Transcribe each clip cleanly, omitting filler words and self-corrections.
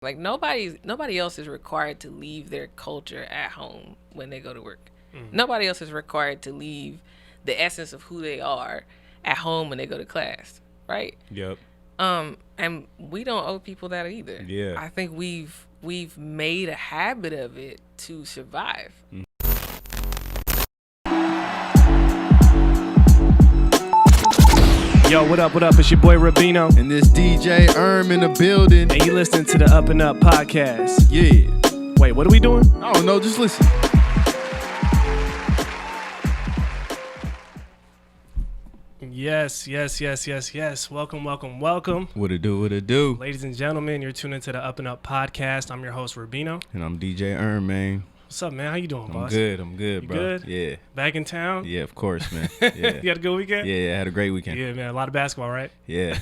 Like nobody else is required to leave their culture at home when they go to work. Nobody else is required to leave the essence of who they are at home when they go to class, right? Yep. And we don't owe people that either. Yeah. I think we've made a habit of it to survive. Yo, what up, what up? It's your boy Rabino. And this DJ in the building. And you listening to the UpNUp podcast. Yeah. Wait, what are we doing? I don't know, just listen. Yes. Welcome. What it do? Ladies and gentlemen, you're tuning into the UpNUp podcast. I'm your host, Rabino. And I'm DJ man. What's up, man? How you doing, boss? I'm good, you bro. Good? Yeah. Back in town? Yeah, of course, man. Yeah. You had a good weekend? Yeah, I had a great weekend. Yeah, man. A lot of basketball, right? Yeah.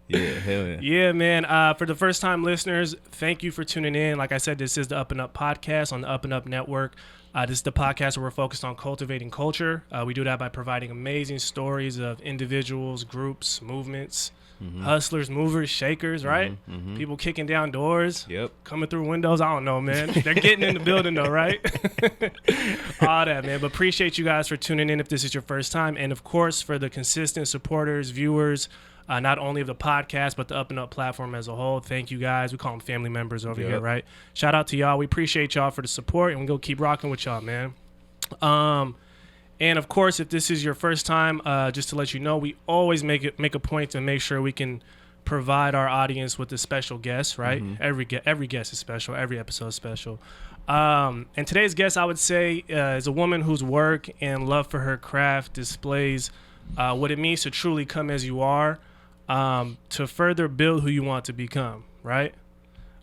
Yeah, hell yeah. Yeah, man. For the first time listeners, thank you for tuning in. Like I said, this is the UpNUp podcast on the UpNUp network. This is the podcast where we're focused on cultivating culture. We do that by providing amazing stories of individuals, groups, movements, hustlers, movers, shakers, right? People kicking down doors, coming through windows. I don't know, man. They're getting in the building though, right? All that, man. But appreciate you guys for tuning in if this is your first time. And of course, for the consistent supporters, viewers, not only of the podcast, but the UpNUp platform as a whole. Thank you guys. We call them family members over here, right? Shout out to y'all. We appreciate y'all for the support, and we're going to keep rocking with y'all, man. And, of course, if this is your first time, just to let you know, we always make a point to make sure we can provide our audience with a special guest, right? Every guest is special. Every episode is special. And today's guest, I would say, is a woman whose work and love for her craft displays what it means to truly come as you are, to further build who you want to become, right?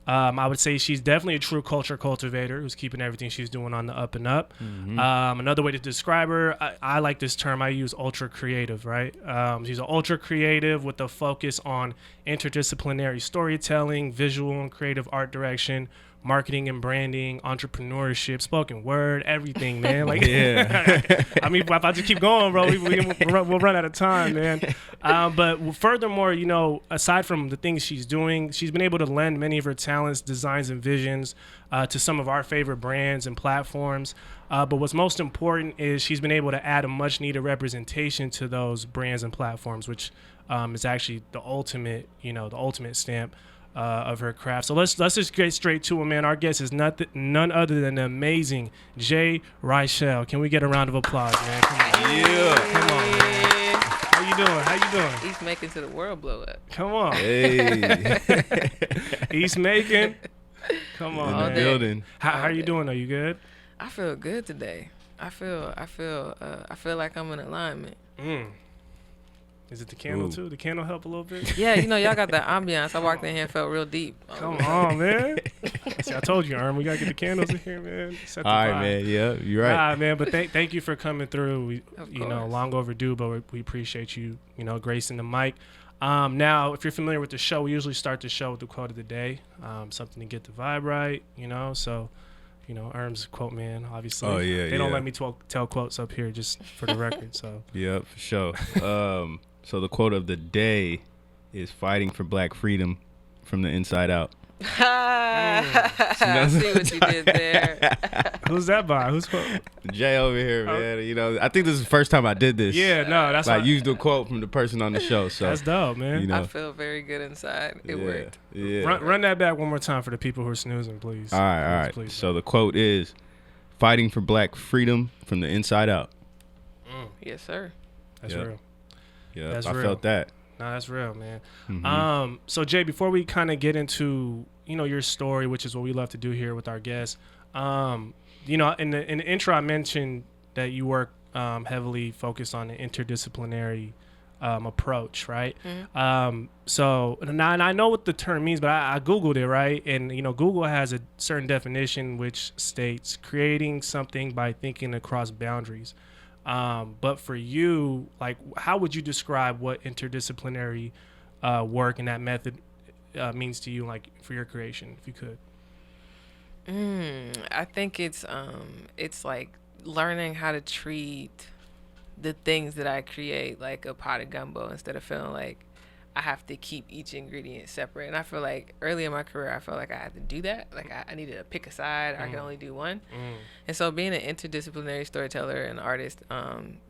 I would say she's definitely a true culture cultivator who's keeping everything she's doing on the up and up. Another way to describe her, I like this term. I use ultra creative, right? She's an ultra creative with a focus on interdisciplinary storytelling, visual and creative art direction, marketing and branding, entrepreneurship, spoken word, everything, man. Like, I mean, if I just keep going, bro, we'll run out of time, man. But furthermore, you know, aside from the things she's doing, she's been able to lend many of her talents, designs, and visions to some of our favorite brands and platforms. But what's most important is she's been able to add a much needed representation to those brands and platforms, which is actually the ultimate stamp of her craft. So let's just get straight to it, man. Our guest is none other than the amazing Rycheal. Can we get a round of applause, man? Come on. Come on, man. How you doing? East Macon to the world blow up. Come on. Hey. East Macon. Come on, In man. the building. How are you doing? Are you good? I feel good today. I feel like I'm in alignment. Is it the candle too? The candle help a little bit? Yeah, you know, y'all got that ambiance. I walked in here and felt real deep. Come on, man. See, I told you, we gotta get the candles in here, man. Set the All right, vibe. man. Yeah, you're right. All right, man. But thank you for coming through. Of You know, course. long overdue, but we appreciate you, gracing the mic. Now, if you're familiar with the show, we usually start the show with the quote of the day, something to get the vibe right, so... Erm's quote man, obviously. Oh, yeah, They don't let me tell quotes up here, just for the record. So Yeah, for sure. So the quote of the day is fighting for black freedom from the inside out. I see what you did there. who's that by? Who's quote? Jay over here, man. I think this is the first time I did this. Yeah, no, that's I used a quote from the person on the show. So that's dope, man. I feel very good inside. It worked. Yeah. Run that back one more time for the people who are snoozing, please. All right. Please. So the quote is fighting for black freedom from the inside out. Yes, sir. That's Yep. real. Yeah, That's I real. felt that. No, that's real, man. So Jay, before we kind of get into your story, which is what we love to do here with our guests, in the intro I mentioned that you work heavily focused on the interdisciplinary approach, right? So now, and I know what the term means, but I googled it, right? And Google has a certain definition which states creating something by thinking across boundaries. But for you, like, how would you describe what interdisciplinary work and that method means to you, like, for your creation, if you could? I think it's like learning how to treat the things that I create like a pot of gumbo instead of feeling like I have to keep each ingredient separate. And I feel like early in my career, I felt like I had to do that. Like I needed to pick a side. I can only do one. And so being an interdisciplinary storyteller and artist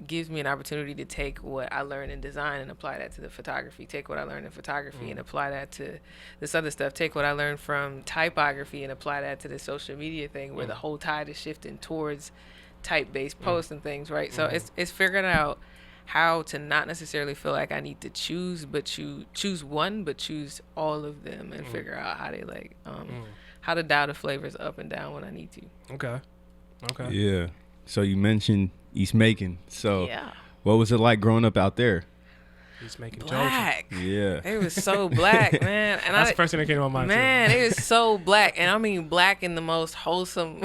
gives me an opportunity to take what I learned in design and apply that to the photography. Take what I learned in photography and apply that to this other stuff. Take what I learned from typography and apply that to the social media thing where the whole tide is shifting towards type-based posts and things, right? So it's figuring out how to not necessarily feel like I need to choose one, but choose all of them and figure out how they like how to dial the flavors up and down when I need to. Okay. Yeah. So you mentioned East Macon. So Yeah. what was it like growing up out there? He's making Black. Yeah. It was so black, man. And That's the first thing that came to my mind. Man, it was so black, and I mean black in the most wholesome,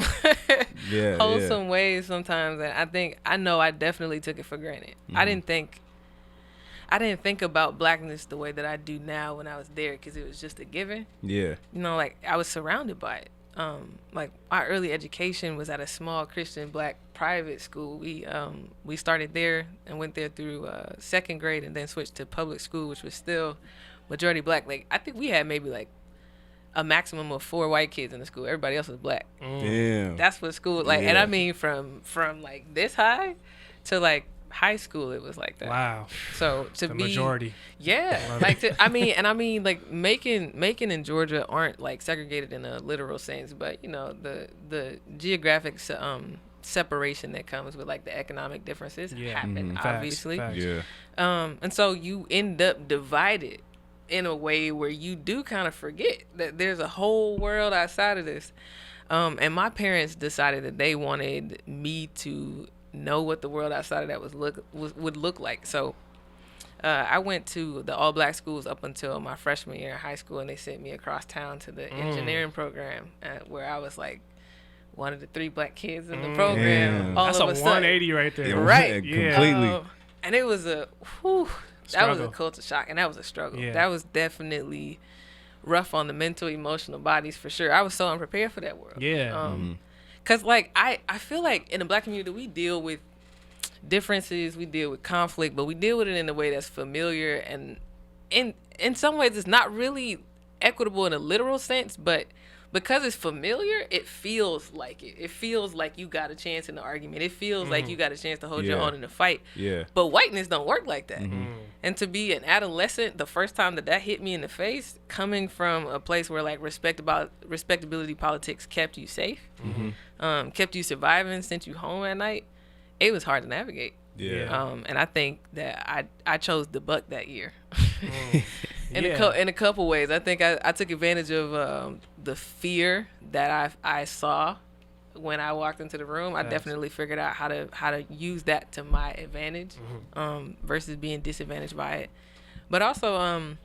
wholesome ways sometimes. And I know I definitely took it for granted. I didn't think about blackness the way that I do now when I was there, because it was just a given. Yeah. You know, like I was surrounded by it. Like our early education was at a small Christian black private school. We started there and went there through second grade, and then switched to public school, which was still majority black. Like I think we had maybe like a maximum of 4 white kids in the school. Everybody else was black. Damn. That's what school like. And I mean from like this high to like high school, it was like that. Wow. So to the be majority. Yeah. Like I mean like Macon and Georgia aren't like segregated in a literal sense, but you know the geographic separation that comes with like the economic differences happen obviously. Facts. Yeah. And so you end up divided in a way where you do kind of forget that there's a whole world outside of this. And my parents decided that they wanted me to know what the world outside of that would look like. So I went to the all black schools up until my freshman year in high school, and they sent me across town to the engineering program where I was like one of the 3 black kids in the program. Damn. That's a 180 right there. Right. Yeah. Completely. And it was that was a culture shock, and that was a struggle. Yeah. That was definitely rough on the mental, emotional bodies for sure. I was so unprepared for that world. Yeah. Cause like I feel like in the black community we deal with differences, we deal with conflict, but we deal with it in a way that's familiar, and in some ways it's not really equitable in a literal sense, but because it's familiar, it feels like it. It feels like you got a chance in the argument. It feels like you got a chance to hold your own in the fight. Yeah. But whiteness don't work like that. And to be an adolescent, the first time that hit me in the face, coming from a place where like respectability politics kept you safe, kept you surviving, sent you home at night, it was hard to navigate. Yeah. And I think that I chose the buck that year. In Yeah. a couple ways. I think I took advantage of the fear that I saw when I walked into the room. I definitely figured out how to use that to my advantage, versus being disadvantaged by it. But also,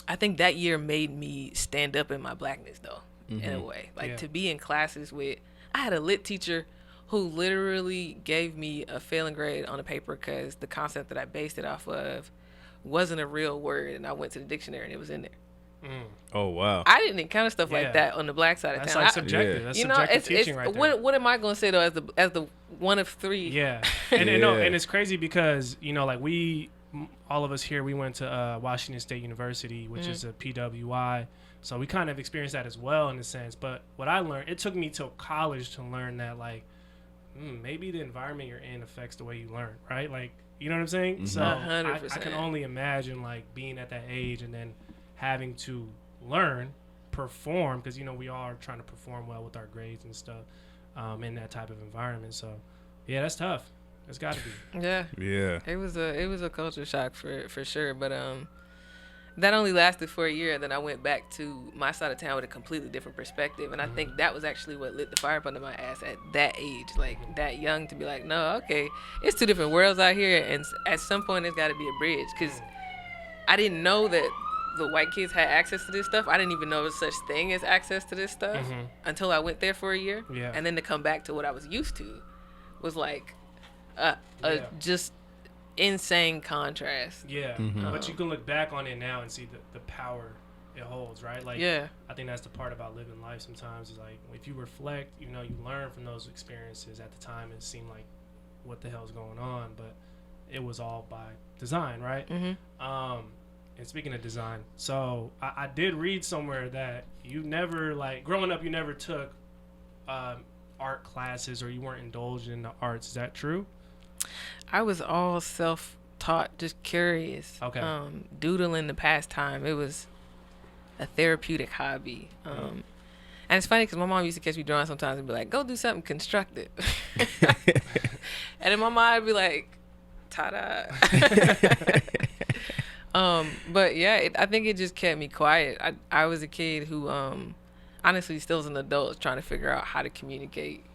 I think that year made me stand up in my blackness, though, in a way. Like to be in classes with, I had a lit teacher who literally gave me a failing grade on a paper because the concept that I based it off of wasn't a real word, and I went to the dictionary and it was in there. Oh wow. I didn't encounter stuff like that on the black side of That's town. like subjective. That's subjective teaching right there. What am I gonna say though, as the one of 3? Yeah. And and it's crazy because like all of us here, we went to Washington State University, which is a PWI, so we kind of experienced that as well in a sense. But what I learned, it took me till college to learn that like maybe the environment you're in affects the way you learn, right? Like, you know what I'm saying? So 100%. I can only imagine like being at that age and then having to learn, perform, because we all are trying to perform well with our grades and stuff in that type of environment. So yeah, that's tough. It's got to be. Yeah. It was a culture shock for sure, but that only lasted for a year, and then I went back to my side of town with a completely different perspective, and I think that was actually what lit the fire up under my ass at that age, like that young, to be like, no, okay, it's 2 different worlds out here, and at some point there's got to be a bridge, because I didn't know that the white kids had access to this stuff. I didn't even know there was such thing as access to this stuff until I went there for a year, and then to come back to what I was used to was like just insane contrast. But you can look back on it now and see the power it holds, right? Like, I think that's the part about living life sometimes, is like if you reflect, you learn from those experiences. At the time it seemed like what the hell's going on, but it was all by design, right? And speaking of design, so I did read somewhere that you never, like, growing up, you never took art classes, or you weren't indulged in the arts. Is that true? I was all self-taught, just curious. Okay. Doodling the pastime. It was a therapeutic hobby. And it's funny because my mom used to catch me drawing sometimes and be like, go do something constructive. And in my mind, I'd be like, ta-da. But yeah, I think it just kept me quiet. I was a kid who, honestly, still as an adult, trying to figure out how to communicate,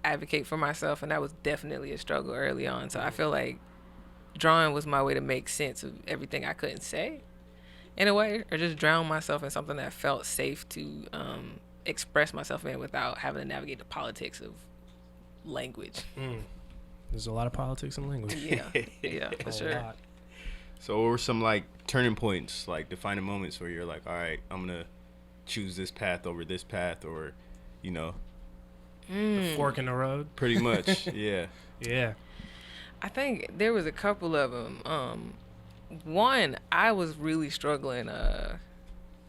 advocate for myself, and that was definitely a struggle early on. So I feel like drawing was my way to make sense of everything I couldn't say, in a way, or just drown myself in something that felt safe to express myself in without having to navigate the politics of language. There's a lot of politics in language. Yeah, for sure. Lot. So what were some like turning points, like defining moments where you're like, all right, I'm gonna choose this path over this path, or, you know, The fork in the road. pretty much. Yeah. Yeah. I think there was a couple of them. One, I was really struggling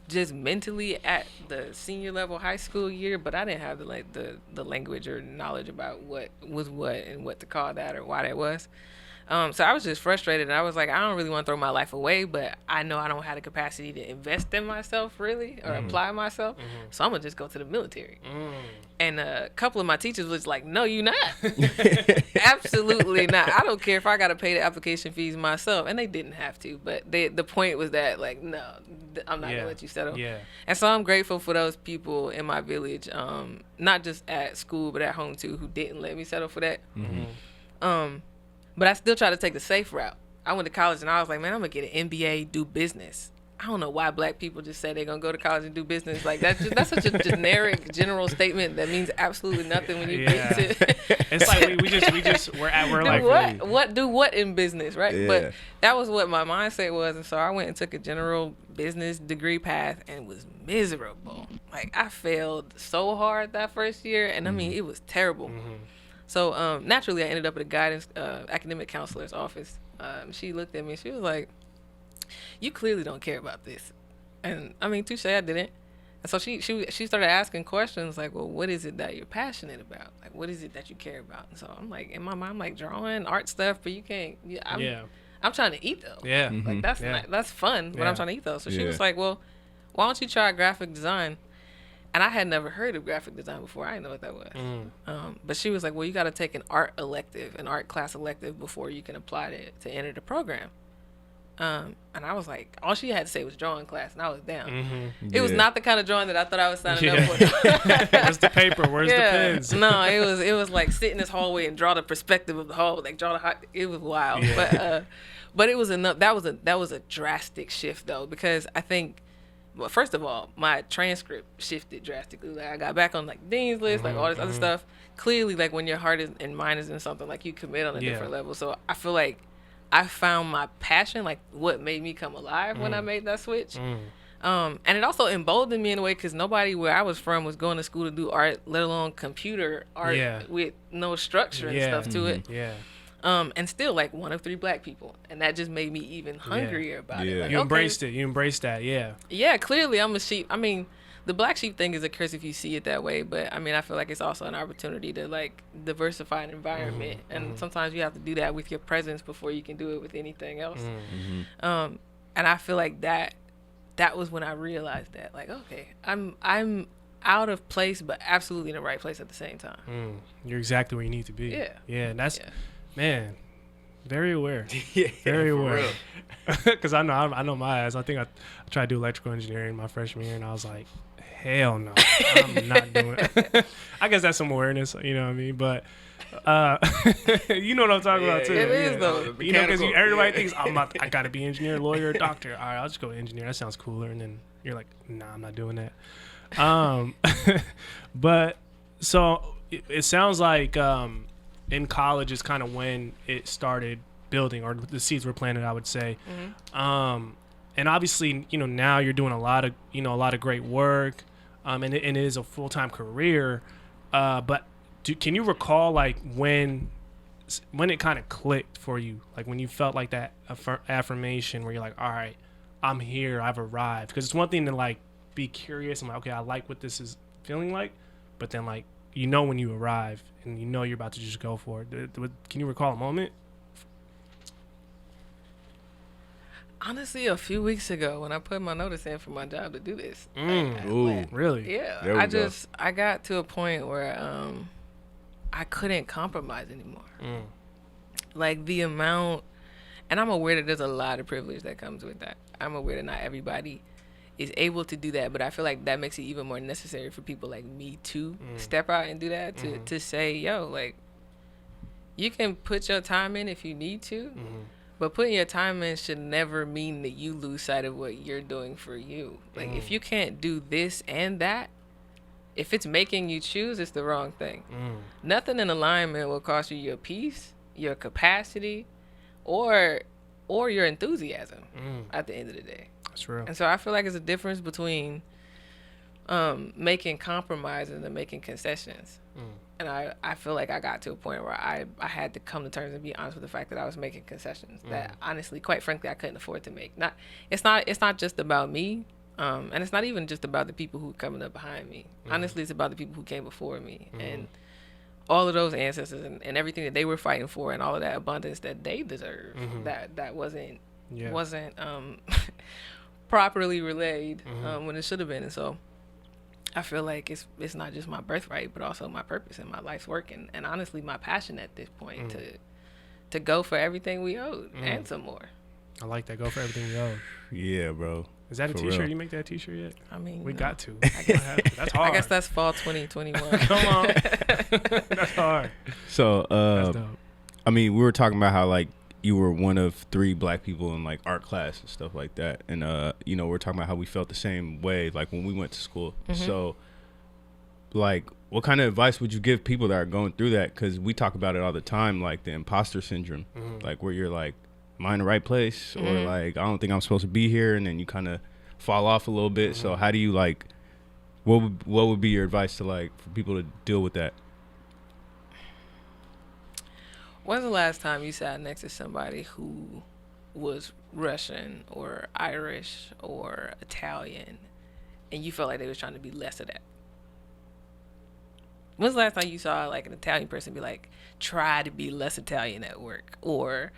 just mentally at the senior level high school year, but I didn't have the language or knowledge about what was what and what to call that or why that was. So I was just frustrated, and I was like, I don't really want to throw my life away, but I know I don't have the capacity to invest in myself really or apply myself. So I'm gonna just go to the military. And a couple of my teachers was like, no, you're not. Absolutely not. I don't care if I gotta pay the application fees myself, and they didn't have to, but the point was that, like, no, I'm not gonna let you settle. Yeah. And so I'm grateful for those people in my village, not just at school but at home too, who didn't let me settle for that. But I still tried to take the safe route. I went to college and I was like, man, I'm gonna get an MBA, do business. I don't know why black people just say they're gonna go to college and do business. Like that's such a generic, general statement that means absolutely nothing when you get to. It's like we're like do what in business, right? Yeah. But that was what my mindset was, and so I went and took a general business degree path and was miserable. Like I failed so hard that first year, and I mean it was terrible. So naturally, I ended up at a guidance academic counselor's office. She looked at me. She was like, "You clearly don't care about this." And I mean, touche, I didn't. And so she started asking questions like, "Well, what is it that you're passionate about? Like, what is it that you care about?" And so I'm like, in my mind, I'm like drawing art stuff, but you can't. I'm trying to eat though. Yeah. Like that's fun, but I'm trying to eat though. So she was like, "Well, why don't you try graphic design?" And I had never heard of graphic design before. I didn't know what that was. But she was like, well, you got to take an art class elective before you can apply to enter the program. And I was like, all she had to say was drawing class, and I was down. It was not the kind of drawing that I thought I was signing up for. Where's the paper? Where's the pens? No, it was like sit in this hallway and draw the perspective of the hall, like draw it was wild. But it was enough. That was a drastic shift though, because I think, well, first of all, my transcript shifted drastically. Like I got back on like Dean's list, like all this other stuff. Clearly, like when your heart and mind is in something, like you commit on a different level. So I feel like I found my passion, like what made me come alive when I made that switch. And it also emboldened me in a way because nobody where I was from was going to school to do art, let alone computer art with no structure and stuff to it. And still like one of 3 black people, and that just made me even hungrier about it. Like, you embraced it. You embraced that. Yeah, clearly I'm a sheep. I mean, the black sheep thing is a curse if you see it that way, but I mean, I feel like it's also an opportunity to like diversify an environment, and sometimes you have to do that with your presence before you can do it with anything else. And I feel like that was when I realized that, like, okay, I'm out of place, but absolutely in the right place at the same time. You're exactly where you need to be. And that's man, very aware. Very aware. Because I know my ass. I think I tried to do electrical engineering my freshman year, and I was like, hell no, I'm not doing it. I guess that's some awareness, you know what I mean? But you know what I'm talking about too. It is though. You know, because everybody thinks I got to be engineer, lawyer, doctor. All right, I'll just go engineer. That sounds cooler. And then you're like, nah, I'm not doing that. But so it sounds like in college is kind of when it started building, or the seeds were planted, I would say. And obviously, you know, now you're doing a lot of great work, and it is a full-time career. But can you recall like when it kind of clicked for you, like when you felt like that affirmation where you're like, all right, I'm here, I've arrived. Because it's one thing to like be curious and like, okay, I like what this is feeling like, but then like you know when you arrive and you know you're about to just go for it. Can you recall a moment? Honestly, a few weeks ago when I put my notice in for my job to do this. Ooh, really? Yeah. I got to a point where I couldn't compromise anymore. Like the amount, and I'm aware that there's a lot of privilege that comes with that. I'm aware that not everybody is able to do that, but I feel like that makes it even more necessary for people like me to step out and do that, to say, yo, like, you can put your time in if you need to, but putting your time in should never mean that you lose sight of what you're doing for you. Like, if you can't do this and that, if it's making you choose, it's the wrong thing. Nothing in alignment will cost you your peace, your capacity, or your enthusiasm at the end of the day. That's real. And so I feel like there's a difference between making compromises and making concessions. And I feel like I got to a point where I had to come to terms and be honest with the fact that I was making concessions that honestly, quite frankly, I couldn't afford to make. It's not just about me, and it's not even just about the people who are coming up behind me. Honestly, it's about the people who came before me and all of those ancestors and everything that they were fighting for and all of that abundance that they deserve that wasn't properly relayed when it should have been. And so I feel like it's not just my birthright, but also my purpose and my life's work, and honestly my passion at this point to go for everything we owed and some more. I like that. Go for everything we owe. Yeah, bro. Is that a For t-shirt? real. You make that t-shirt yet? I mean, we no. got to. That's hard. I guess that's fall 2021. Come on. That's hard. So, That's dope. I mean, we were talking about how like you were one of 3 black people in like art class and stuff like that, and you know, we're talking about how we felt the same way like when we went to school. So, like, what kind of advice would you give people that are going through that? Because we talk about it all the time, like the imposter syndrome, like where you're like, am I in the right place, or like I don't think I'm supposed to be here, and then you kind of fall off a little bit. So how do you like, what would be your advice to like for people to deal with that? When's the last time you sat next to somebody who was Russian or Irish or Italian and you felt like they was trying to be less of that? When's the last time you saw like an Italian person be like, try to be less Italian at work, or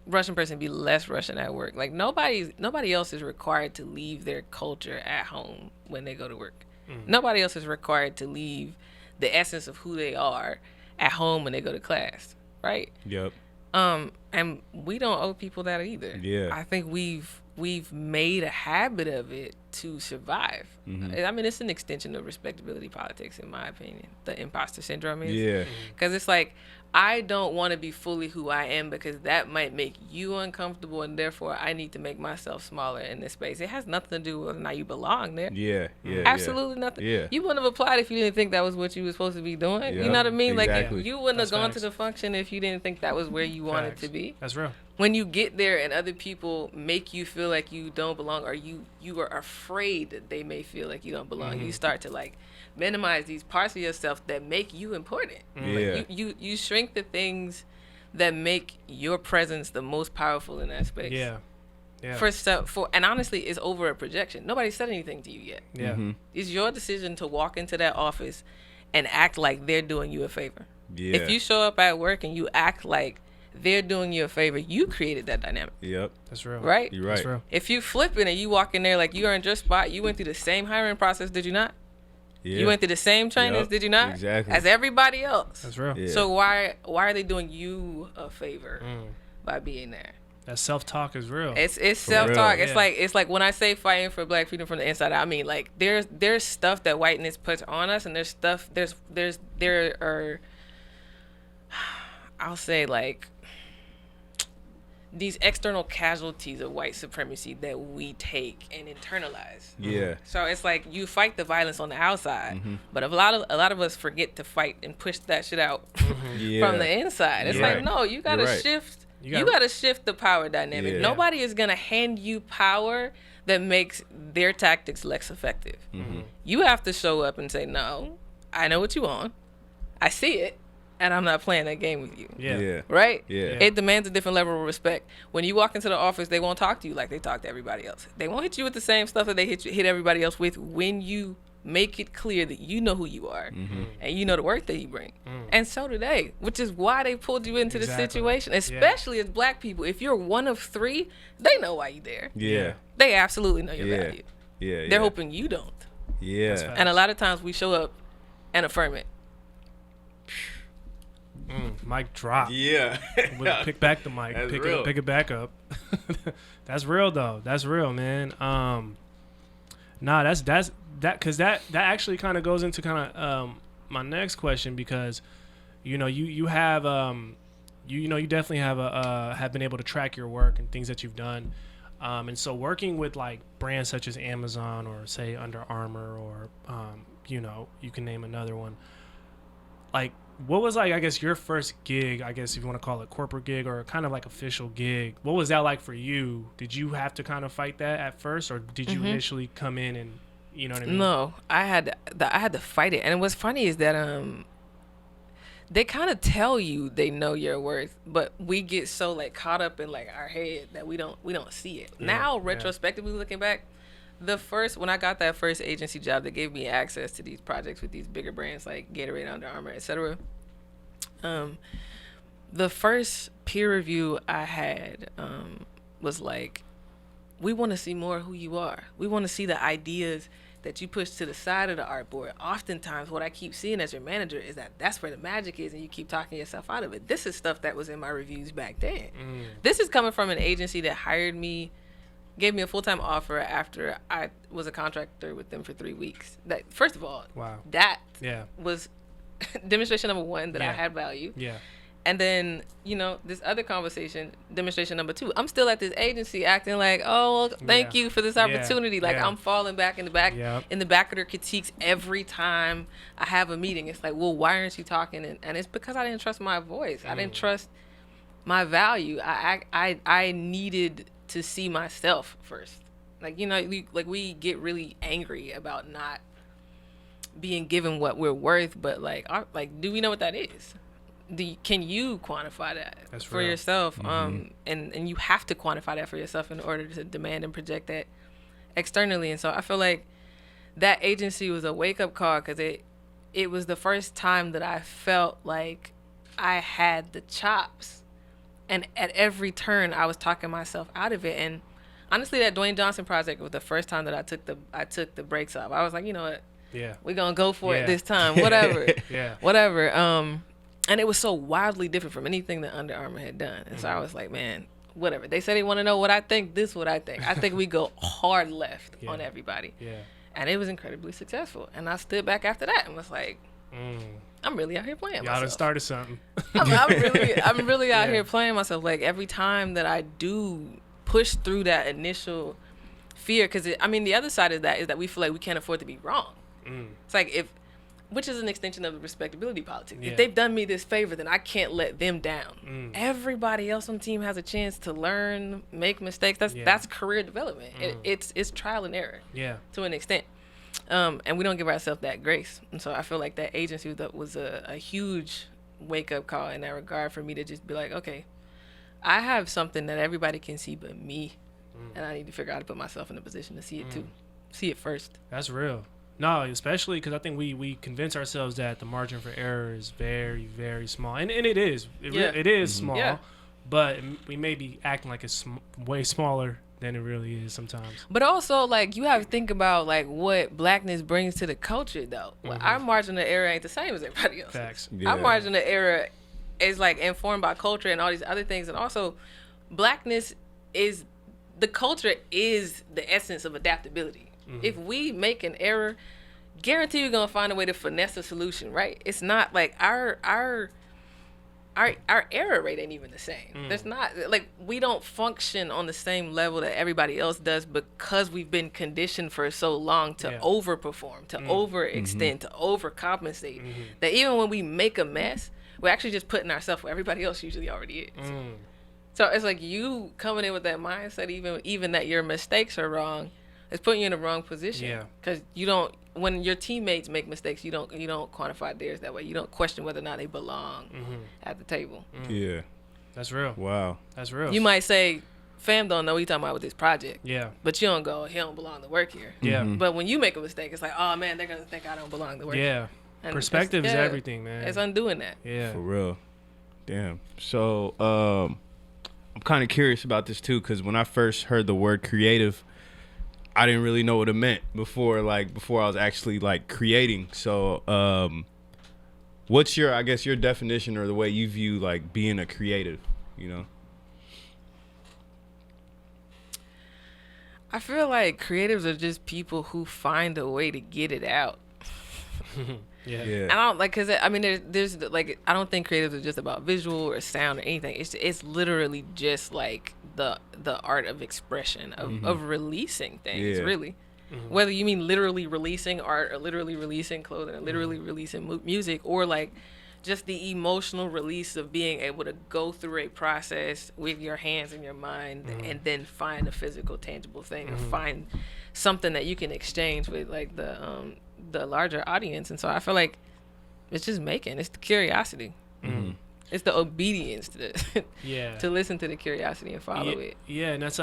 Russian person be less Russian at work? Like nobody else is required to leave their culture at home when they go to work. Nobody else is required to leave the essence of who they are at home when they go to class, right? Yep. And we don't owe people that either. Yeah. I think we've made a habit of it to survive. I mean, it's an extension of respectability politics, in my opinion. The imposter syndrome is. Yeah. Because it's like, I don't want to be fully who I am because that might make you uncomfortable, and therefore I need to make myself smaller in this space. It has nothing to do with whether or not you belong there. Yeah. Absolutely nothing. Yeah. You wouldn't have applied if you didn't think that was what you were supposed to be doing. Yep, You know what I mean? exactly. Like, you wouldn't That's have gone facts. to the function if you didn't think that was where you wanted to be. That's real. When you get there and other people make you feel like you don't belong, or you are afraid that they may feel like you don't belong, you start to like minimize these parts of yourself that make you important. Yeah. Like you shrink the things that make your presence the most powerful in that space. Yeah. And honestly, it's over a projection. Nobody said anything to you yet. Yeah. It's your decision to walk into that office and act like they're doing you a favor. Yeah. If you show up at work and you act like they're doing you a favor, you created that dynamic. Yep. That's real. Right? You're right. That's real. If you flip it and you walk in there like you earned your spot, you went through the same hiring process, did you not? Yeah. You went through the same trainings, Yep, did you not? exactly. As everybody else. That's real. Yeah. So why are they doing you a favor by being there? That self-talk is real. It's self-talk. real. It's like when I say fighting for black freedom from the inside out, I mean like there's stuff that whiteness puts on us, and there are I'll say like these external casualties of white supremacy that we take and internalize. Yeah. So it's like you fight the violence on the outside, but a lot of us forget to fight and push that shit out Yeah. from the inside. It's You're like, right. no, you gotta You're right. shift. You You gotta- gotta shift the power dynamic. Yeah. Nobody is gonna hand you power that makes their tactics less effective. You have to show up and say, no, I know what you want. I see it. and I'm not playing that game with you. Yeah. Right? Yeah. It demands a different level of respect. When you walk into the office, they won't talk to you like they talk to everybody else. They won't hit you with the same stuff that they hit everybody else with when you make it clear that you know who you are and you know the work that you bring. And so do they, which is why they pulled you into the situation, especially as black people. If you're one of 3, they know why you're there. Yeah. They absolutely know your value. Yeah. They're hoping you don't. Yeah. And a lot of times we show up and affirm it. Mic drop. Yeah. We'll pick back the mic. Pick it back up. That's real though. That's real, man. That's because that actually kind of goes into kind of my next question, because you have you definitely have been able to track your work and things that you've done, and so working with like brands such as Amazon or say Under Armour or you can name another one. Like, what was like, I guess, your first gig, I guess if you want to call it corporate gig or kind of like official gig? What was that like for you? Did you have to kind of fight that at first, or did you initially come in and, you know what I mean? No, I had to fight it. And what's funny is that they kind of tell you they know your worth, but we get so like caught up in like our head that we don't see it. Now, retrospectively looking back, when I got that first agency job that gave me access to these projects with these bigger brands like Gatorade, Under Armour, etc. The first peer review I had was like, we want to see more of who you are. We want to see the ideas that you push to the side of the artboard. Oftentimes, what I keep seeing as your manager is that that's where the magic is, and you keep talking yourself out of it. This is stuff that was in my reviews back then. This is coming from an agency that hired me, gave me a full-time offer after I was a contractor with them for 3 weeks. That, first of all, that was demonstration number 1 that I had value. Yeah. And then, this other conversation, demonstration number 2, I'm still at this agency acting like, oh, thank you for this opportunity. Like, I'm falling back in the back of their critiques every time I have a meeting. It's like, well, why aren't you talking? And it's because I didn't trust my voice. I didn't trust my value. I needed to see myself first. Like, we get really angry about not being given what we're worth, but do we know what that is? Can you quantify that for yourself? And you have to quantify that for yourself in order to demand and project that externally. And so I feel like that agency was a wake-up call, because it was the first time that I felt like I had the chops, and at every turn I was talking myself out of it. And honestly, that Dwayne Johnson project was the first time that I took the brakes off. I was like, you know what, we're gonna go for it this time, whatever. Whatever. And it was so wildly different from anything that Under Armour had done. And so I was like, man, whatever. They said they want to know what I think. This is what I think. I think we go hard left on everybody. Yeah. And it was incredibly successful. And I stood back after that and was like, I'm really out here playing myself. Y'all done started something. I'm really out here playing myself. Like, every time that I do push through that initial fear, because the other side of that is that we feel like we can't afford to be wrong. It's like, which is an extension of the respectability politics. If they've done me this favor, then I can't let them down. Everybody else on the team has a chance to learn, make mistakes. That's career development. It's trial and error to an extent. And we don't give ourselves that grace. And so I feel like that agency was a huge wake-up call in that regard for me to just be like, okay, I have something that everybody can see but me. And I need to figure out how to put myself in a position to see it too. See it first. That's real. No, especially because I think we convince ourselves that the margin for error is very, very small. And it is. It is small. Yeah. But we may be acting like it's way smaller than it really is sometimes. But also, like, you have to think about, like, what blackness brings to the culture, though. Our margin of error ain't the same as everybody else's. Facts. Our margin of error is, like, informed by culture and all these other things. And also, blackness is... The culture is the essence of adaptability. If we make an error, guarantee you're gonna find a way to finesse a solution, right? It's not like our error rate ain't even the same. There's not, like, we don't function on the same level that everybody else does because we've been conditioned for so long to overperform, to overextend, to overcompensate. That even when we make a mess, we're actually just putting ourselves where everybody else usually already is. So it's like you coming in with that mindset, even that your mistakes are wrong, it's putting you in the wrong position. Because you don't, when your teammates make mistakes, you don't quantify theirs that way. You don't question whether or not they belong at the table. Yeah. That's real. Wow. That's real. You might say, fam don't know what you talking about with this project. Yeah. But you don't go, he don't belong to work here. Yeah. But when you make a mistake, it's like, oh man, they're gonna think I don't belong to work here. Yeah. And Perspective is everything, man. It's undoing that. Yeah. For real. Damn. So I'm kind of curious about this too, because when I first heard the word creative, I didn't really know what it meant before I was actually like creating. So what's your definition or the way you view like being a creative, you know? I feel like creatives are just people who find a way to get it out. Yeah. I don't like, cause I mean, there's like, I don't think creatives are just about visual or sound or anything. It's literally just like the art of expression of releasing things, really. Whether you mean literally releasing art or literally releasing clothing or literally releasing music, or like just the emotional release of being able to go through a process with your hands and your mind and then find a physical, tangible thing or find something that you can exchange with like the larger audience. And so I feel like it's just making. It's the curiosity. It's the obedience to listen to the curiosity and follow it. Yeah, and that's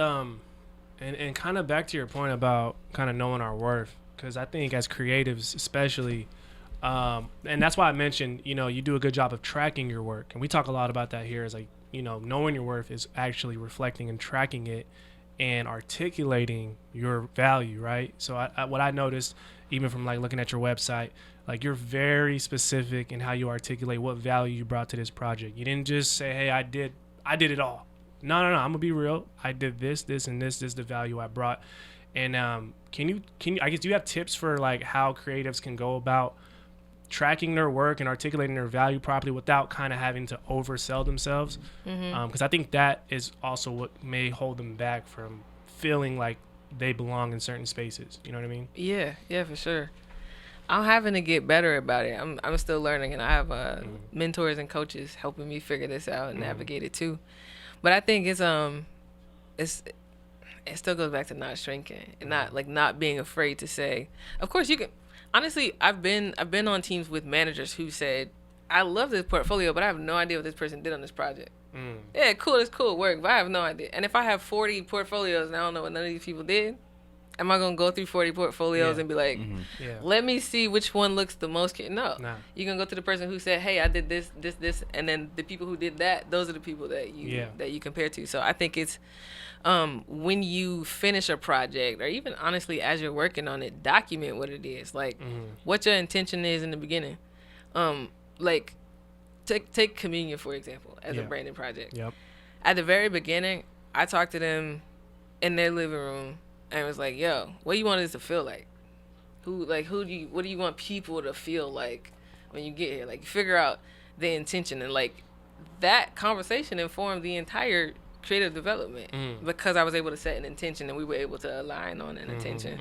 and kind of back to your point about kind of knowing our worth, because I think as creatives especially, and that's why I mentioned, you know, you do a good job of tracking your work, and we talk a lot about that here. Is like, you know, knowing your worth is actually reflecting and tracking it and articulating your value, right? So what I noticed, even from like looking at your website, like you're very specific in how you articulate what value you brought to this project. You didn't just say, hey, I did it all. No, I'm gonna be real. I did this, and this is the value I brought. And can you I guess, do you have tips for like how creatives can go about tracking their work and articulating their value properly without kind of having to oversell themselves? Because I think that is also what may hold them back from feeling like they belong in certain spaces. You know what I mean? Yeah, for sure. I'm having to get better about it. I'm still learning, and I have mentors and coaches helping me figure this out and navigate it too. But I think it still goes back to not shrinking and not being afraid to say. Of course, you can. Honestly, I've been on teams with managers who said, I love this portfolio, but I have no idea what this person did on this project. Yeah, cool, it's cool work, but I have no idea. And if I have 40 portfolios and I don't know what none of these people did, am I going to go through 40 portfolios and be like, let me see which one looks the most? No. Nah. You're going to go to the person who said, hey, I did this, and then the people who did that, those are the people that you compare to. So I think it's when you finish a project, or even honestly as you're working on it, document what it is. Like what your intention is in the beginning. Like take communion, for example, as a branding project. At the very beginning, I talked to them in their living room and was like, yo, what do you want this to feel like? What do you want people to feel like when you get here? Like, figure out the intention, and like that conversation informed the entire creative development because I was able to set an intention and we were able to align on an intention.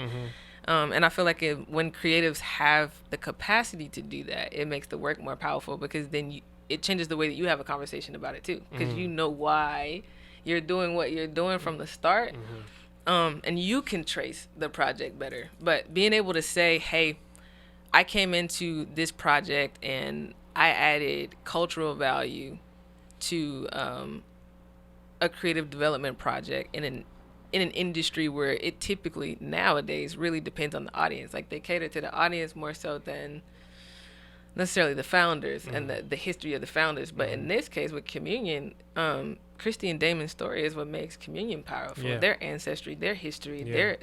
And I feel like when creatives have the capacity to do that, it makes the work more powerful, because then it changes the way that you have a conversation about it too, because you know why you're doing what you're doing from the start. And you can trace the project better. But being able to say, hey, I came into this project and I added cultural value to a creative development project in an industry where it typically nowadays really depends on the audience. Like, they cater to the audience more so than necessarily the founders and the history of the founders. But in this case with Communion, Christy and Damon's story is what makes Communion powerful. Their ancestry, their history, their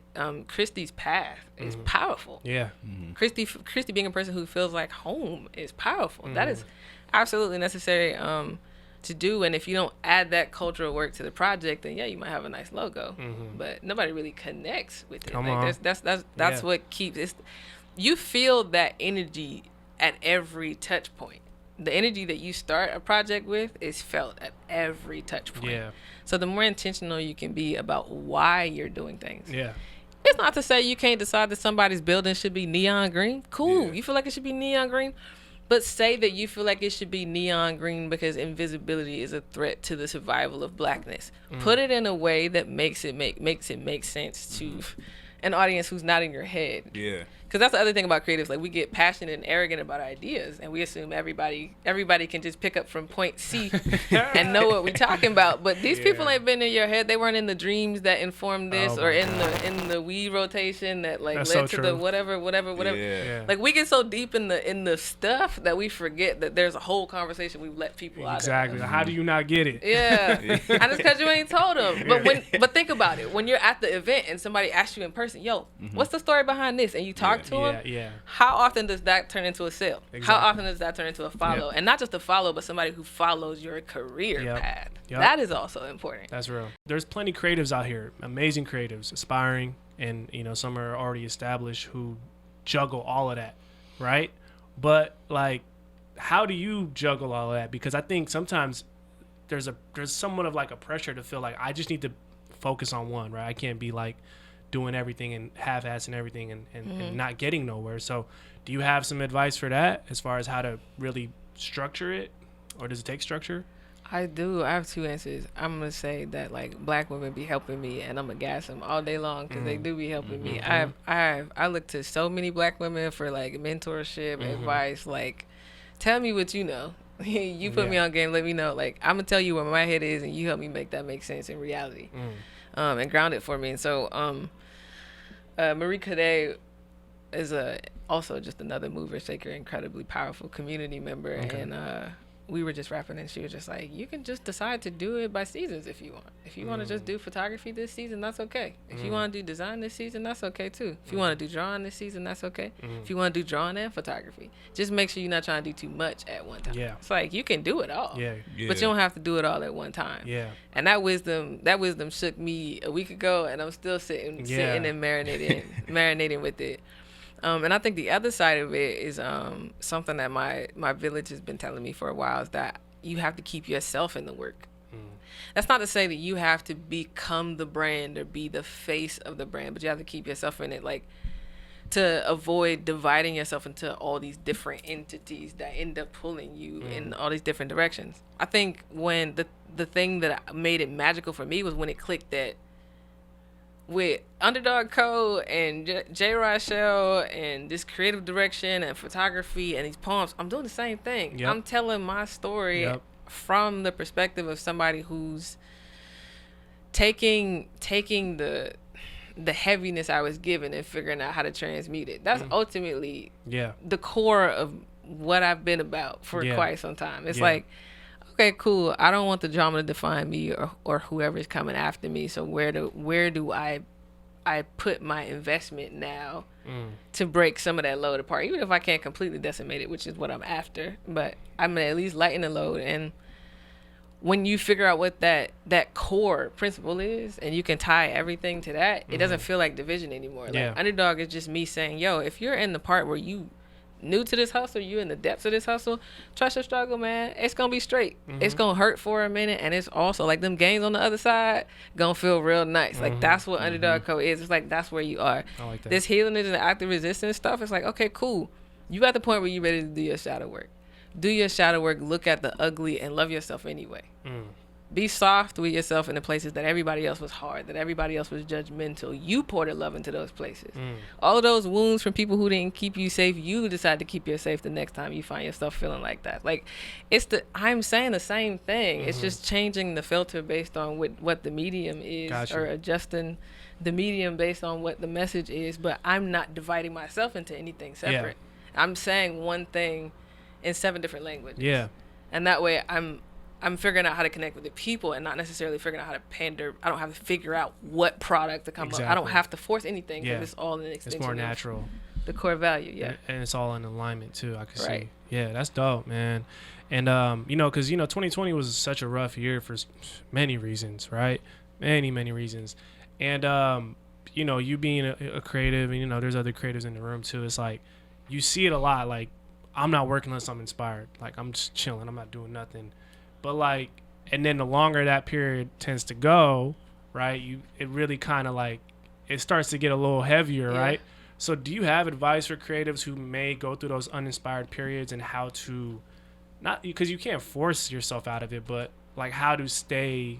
Christy's path is powerful. Christy being a person who feels like home is powerful. That is absolutely necessary to do. And if you don't add that cultural work to the project, then you might have a nice logo, but nobody really connects with it. That's what keeps it. You feel that energy at every touch point. The energy that you start a project with is felt at every touch point. So the more intentional you can be about why you're doing things. It's not to say you can't decide that somebody's building should be neon green. Cool. You feel like it should be neon green, but say that you feel like it should be neon green because invisibility is a threat to the survival of blackness. Put it in a way that makes it make sense to an audience who's not in your head. Because Because that's the other thing about creatives. Like, we get passionate and arrogant about ideas, and we assume everybody can just pick up from point C and know what we're talking about. But these people ain't been in your head. They weren't in the dreams that informed this, or in the weed rotation that like That's led so to true. the whatever. Yeah. Like, we get so deep in the stuff that we forget that there's a whole conversation we've let people out Exactly. of. How do you not get it? Yeah, and it's because you ain't told them. But think about it. When you're at the event and somebody asks you in person, "Yo, what's the story behind this?" and you talk to them, how often does that turn into a sale? Exactly. How often does that turn into a follow? And not just a follow, but somebody who follows your career path. That is also important. That's real. There's plenty of creatives out here, amazing creatives, aspiring, and some are already established who juggle all of that, right? But like, how do you juggle all of that? Because I think sometimes there's somewhat of like a pressure to feel like I just need to focus on one, right? I can't be like doing everything and half-assing everything and not getting nowhere. So do you have some advice for that as far as how to really structure it, or does it take structure? I do. I have two answers. I'm gonna say that like black women be helping me, and I'm gonna gas them all day long because they do be helping me. I look to so many black women for like mentorship, advice. Like, tell me what you know. You put me on game. Let me know. Like, I'm gonna tell you where my head is, and you help me make that make sense in reality, and ground it for me. And so, Marie Cadet is also just another mover, shaker, incredibly powerful community member, and we were just rapping, and she was just like, you can just decide to do it by seasons if you want. If you want to just do photography this season, that's okay. If you want to do design this season, that's okay too. If you want to do drawing this season, that's okay. If you want to do drawing and photography, just make sure you're not trying to do too much at one time. It's like, you can do it all, but you don't have to do it all at one time. And that wisdom shook me a week ago, and I'm still sitting and marinating with it. And I think the other side of it is something that my village has been telling me for a while, is that you have to keep yourself in the work. That's not to say that you have to become the brand or be the face of the brand, but you have to keep yourself in it, like, to avoid dividing yourself into all these different entities that end up pulling you in all these different directions. I think when the thing that made it magical for me was when it clicked that with Underdog Co. and Rycheal and this creative direction and photography and these poems, I'm doing the same thing. I'm telling my story from the perspective of somebody who's taking the heaviness I was given and figuring out how to transmute it. That's ultimately the core of what I've been about for quite some time. It's like, okay, cool, I don't want the drama to define me or whoever's coming after me. So where do I put my investment now to break some of that load apart, even if I can't completely decimate it, which is what I'm after. But I'm gonna at least lighten the load. And when you figure out what that core principle is, and you can tie everything to that, it doesn't feel like division anymore. Like, Underdog is just me saying, yo, if you're in the part where you new to this hustle, you in the depths of this hustle, trust your struggle, man. It's gonna be straight. It's gonna hurt for a minute, and it's also like them gains on the other side gonna feel real nice. Like, that's what Underdog Co is. It's like, that's where you are. I like that. This healing and active resistance stuff, it's like, okay, cool, you at the point where you're ready to do your shadow work. Do your shadow work, look at the ugly, and love yourself anyway. Be soft with yourself in the places that everybody else was hard, that everybody else was judgmental. You poured the love into those places. All of those wounds from people who didn't keep you safe, you decide to keep yourself safe the next time you find yourself feeling like that. Like, I'm saying the same thing. It's just changing the filter based on what the medium is, or adjusting the medium based on what the message is. But I'm not dividing myself into anything separate. I'm saying one thing in 7 different languages. And that way I'm figuring out how to connect with the people and not necessarily figuring out how to pander. I don't have to figure out what product to come up. I don't have to force anything, because it's all an extension. It's more natural. The core value, and it's all in alignment too. I can see. Yeah, that's dope, man. And because 2020 was such a rough year for many reasons, right? Many reasons. And you being a creative, and there's other creatives in the room too. It's like you see it a lot. Like, I'm not working unless I'm inspired. Like, I'm just chilling. I'm not doing nothing. But like, and then the longer that period tends to go, right, it really kind of like, it starts to get a little heavier, right? So do you have advice for creatives who may go through those uninspired periods, and how to, not because you can't force yourself out of it, but like how to stay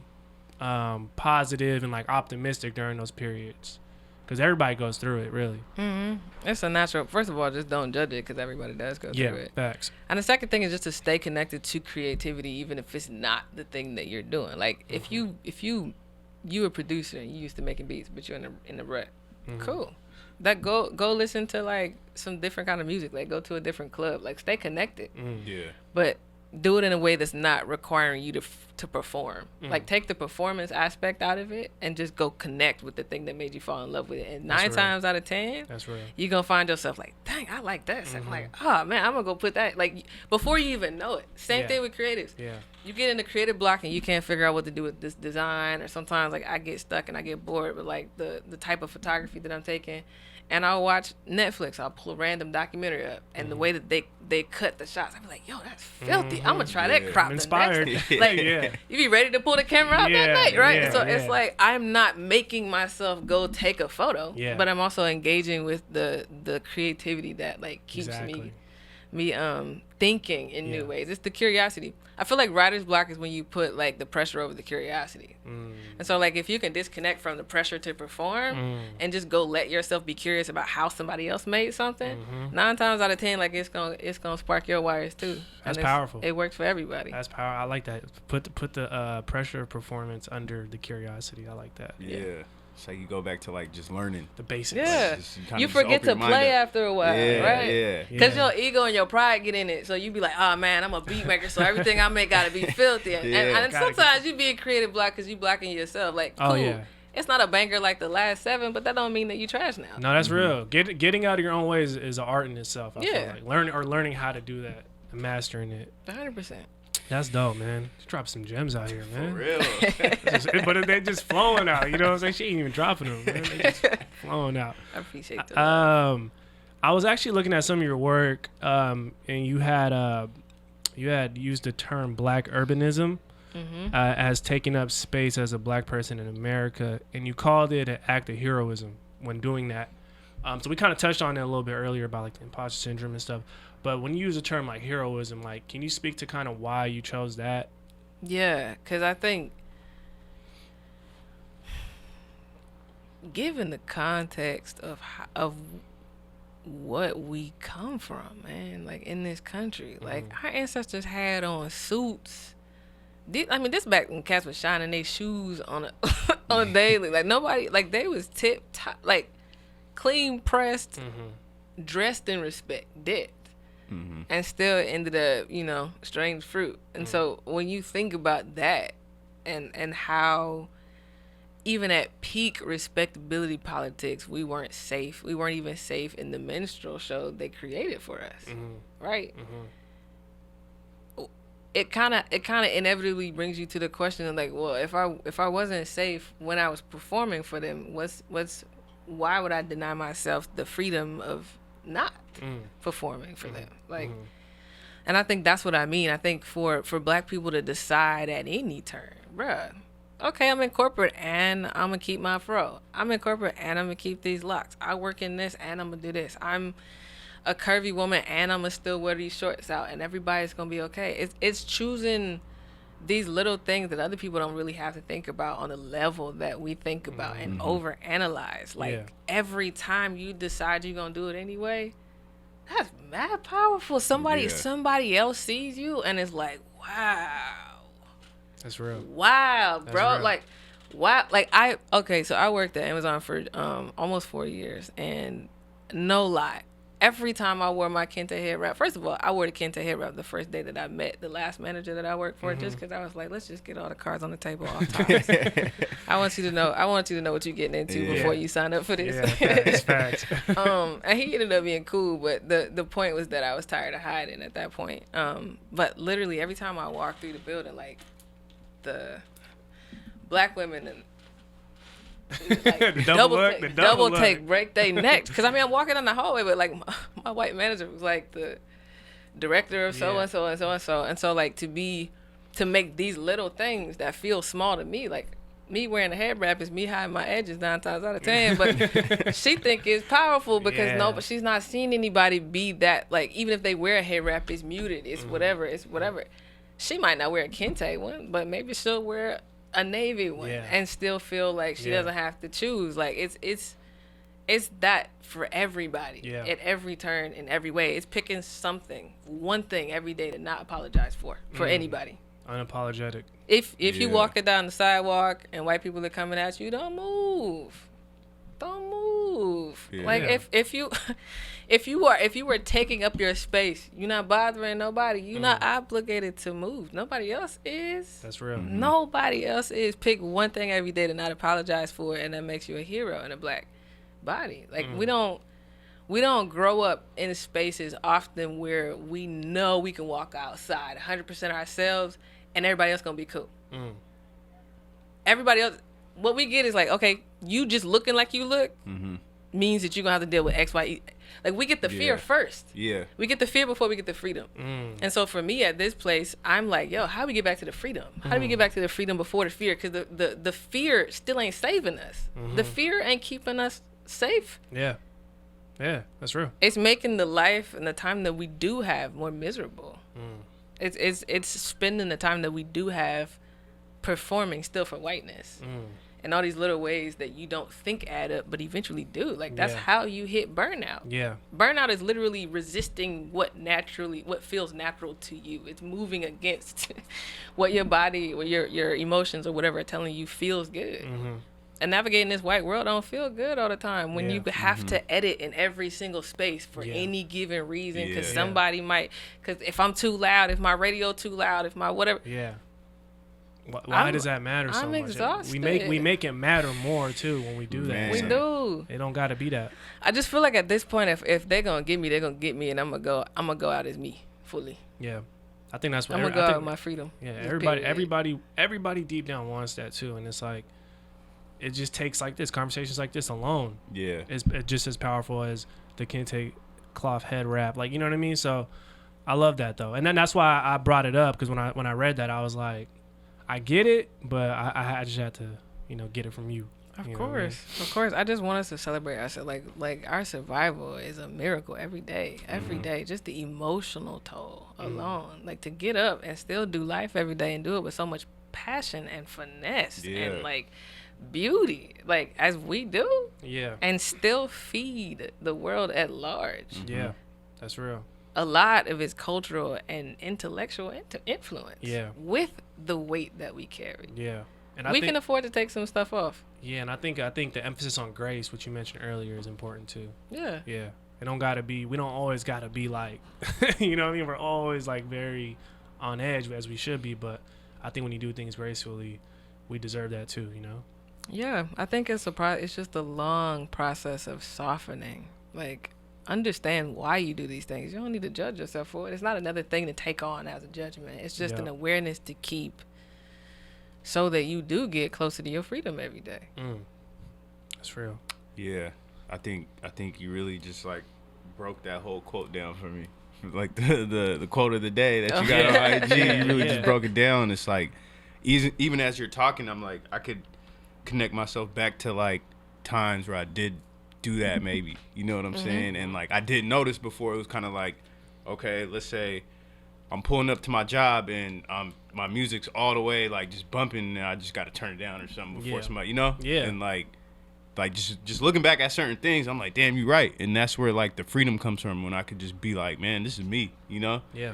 positive and like optimistic during those periods? because everybody goes through it, really. It's a natural. First of all, just don't judge it because everybody does go through it. Facts. And the second thing is just to stay connected to creativity, even if it's not the thing that you're doing. Like if you a producer and you used to making beats, but you're in the rut, cool. That go listen to like some different kind of music. Like go to a different club. Like stay connected. Yeah. But do it in a way that's not requiring you to perform. Like take the performance aspect out of it and just go connect with the thing that made you fall in love with it. And nine times out of 10, that's real. You're gonna find yourself like, dang, I like this. And I'm like, oh man, I'm gonna go put that, like, before you even know it. Same thing with creatives. Yeah. You get in the creative block and you can't figure out what to do with this design, or sometimes like I get stuck and I get bored with like the type of photography that I'm taking. And I'll watch Netflix. I'll pull a random documentary up, and the way that they cut the shots, I'm like, yo, that's filthy. I'm gonna try that crop. Inspired. Like, you be ready to pull the camera out that night, right? So it's like I'm not making myself go take a photo, but I'm also engaging with the creativity that like keeps me thinking in new ways. It's the curiosity. I feel like writer's block is when you put like the pressure over the curiosity. And so like if you can disconnect from the pressure to perform and just go let yourself be curious about how somebody else made something, 9 times out of 10 like it's gonna spark your wires too. That's powerful. It works for everybody. That's power. I like that. Put the pressure of performance under the curiosity. I like that. Yeah. So you go back to like just learning the basics. Yeah, you forget to play after a while, right? Yeah. Because your ego and your pride get in it, so you be like, oh man, I'm a beat maker, so everything I make gotta be filthy. And sometimes you be a creative block because you blocking yourself. Like, cool. It's not a banger like the last 7, but that don't mean that you trash now. No, that's real. Getting out of your own ways is an art in itself. I feel like learning how to do that and mastering it. 100%. That's dope, man. Just drop some gems out here, man. For real. But they're just flowing out. You know what I'm saying? She ain't even dropping them, man. They just flowing out. I appreciate that. I was actually looking at some of your work, and you had used the term Black urbanism as taking up space as a Black person in America, and you called it an act of heroism when doing that. So we kind of touched on that a little bit earlier about like the imposter syndrome and stuff. But when you use a term like heroism, like, can you speak to kind of why you chose that? Yeah, because I think given the context of what we come from, man, like in this country, like our ancestors had on suits. I mean, this back when cats was shining their shoes on a daily. Like nobody, like they was tip top, like clean pressed, dressed in respect, dead. And still ended up, strange fruit. And so when you think about that and how even at peak respectability politics, we weren't safe. We weren't even safe in the minstrel show they created for us, right? It kind of inevitably brings you to the question of like, well, if I wasn't safe when I was performing for them, why would I deny myself the freedom of not performing for them? Like, and I think that's what I mean. I think for Black people to decide at any turn, bruh, okay, I'm in corporate and I'm gonna keep my fro. I'm in corporate and I'm gonna keep these locks. I work in this and I'm gonna do this. I'm a curvy woman and I'm gonna still wear these shorts out and everybody's gonna be okay. It's choosing these little things that other people don't really have to think about on the level that we think about and overanalyze. Like every time you decide you're gonna do it anyway, that's mad powerful. Somebody else sees you and it's like, wow, that's real. Wow, that's bro. Real. Like, wow. Like so I worked at Amazon for almost 4 years, and no lie, every time I wore my Kente head wrap, first of all, I wore the Kente head wrap the first day that I met the last manager that I worked for, just because I was like, let's just get all the cards on the table off times. I want you to know what you're getting into before you sign up for this. Yeah, facts. And he ended up being cool, but the point was that I was tired of hiding at that point. But literally every time I walked through the building, like the Black women and like double take, break their necks. Because I mean, I'm walking down the hallway, but like my white manager was like the director of so and so and so and so, and so like to make these little things that feel small to me, like me wearing a head wrap is me hiding my edges 9 times out of 10, but she think it's powerful because but she's not seen anybody be that, like, even if they wear a head wrap, it's muted, it's whatever. She might not wear a Kente one, but maybe she'll wear a navy one and still feel like she doesn't have to choose. Like it's it's that for everybody. Yeah. At every turn, in every way. It's picking something, one thing every day to not apologize for anybody. Unapologetic. If you walking down the sidewalk and white people are coming at you, don't move. Don't move. Yeah. Like if you were taking up your space, you're not bothering nobody. You're not obligated to move. Nobody else is. That's real. Nobody else is. Pick one thing every day to not apologize for, and that makes you a hero in a black body. Like we don't grow up in spaces often where we know we can walk outside 100% ourselves and everybody else gonna be cool. Everybody else, what we get is like, okay, you just looking like you look means that you're gonna have to deal with X, Y, E. Like we get the fear first. Yeah. We get the fear before we get the freedom. And so for me at this place, I'm like, yo, how do we get back to the freedom? How do we get back to the freedom before the fear? Because the fear still ain't saving us. The fear ain't keeping us safe. Yeah, that's real. It's making the life and the time that we do have more miserable. It's spending the time that we do have performing still for whiteness. And all these little ways that you don't think add up, but eventually do. Like that's how you hit burnout. Yeah. Burnout is literally resisting what feels natural to you. It's moving against what your body or your emotions or whatever are telling you feels good. And navigating this white world don't feel good all the time when you have to edit in every single space for any given reason because somebody might, because if I'm too loud, if my radio too loud, if my whatever. Yeah. Why does that matter so I'm much? exhausted. We make it matter more too when we do that. Man. We do. It don't gotta be that. I just feel like at this point, if they're gonna get me, they're gonna get me, and I'm gonna go out as me fully. Yeah. I think that's what I'm gonna go out with my freedom. Yeah, Just everybody deep down wants that too, and it's like it just takes like this conversations like this alone. Yeah. It's just as powerful as the Kente cloth head wrap. Like, you know what I mean? So I love that though, and then that's why I brought it up because when I read that I was like, I get it, but I just had to get it from you. Of course. I just want us to celebrate ourselves. Like our survival is a miracle every day. Every day. Just the emotional toll alone. Like to get up and still do life every day and do it with so much passion and finesse and like beauty, like as we do. Yeah. And still feed the world at large. Yeah. That's real. A lot of it's cultural and intellectual influence. Yeah. With the weight that we carry. Yeah. And we can afford to take some stuff off. Yeah, and I think the emphasis on grace, which you mentioned earlier, is important too. Yeah. Yeah. We don't always gotta be like you know what I mean? We're always like very on edge as we should be, but I think when you do things gracefully, we deserve that too, Yeah. I think it's just a long process of softening. Like understand why you do these things. You don't need to judge yourself for it. It's not another thing to take on as a judgment. It's just an awareness to keep so that you do get closer to your freedom every day. That's real. Yeah. I think you really just like broke that whole quote down for me. Like the quote of the day that you got on IG, you really just broke it down. It's like even as you're talking, I'm like I could connect myself back to like times where I did do that maybe, you know what I'm saying? And like I didn't notice before. It was kind of like, okay, let's say I'm pulling up to my job and my music's all the way like just bumping and I just got to turn it down or something before somebody, and like just looking back at certain things, I'm like, damn, you're right. And that's where like the freedom comes from, when I could just be like, man, this is me, Yeah.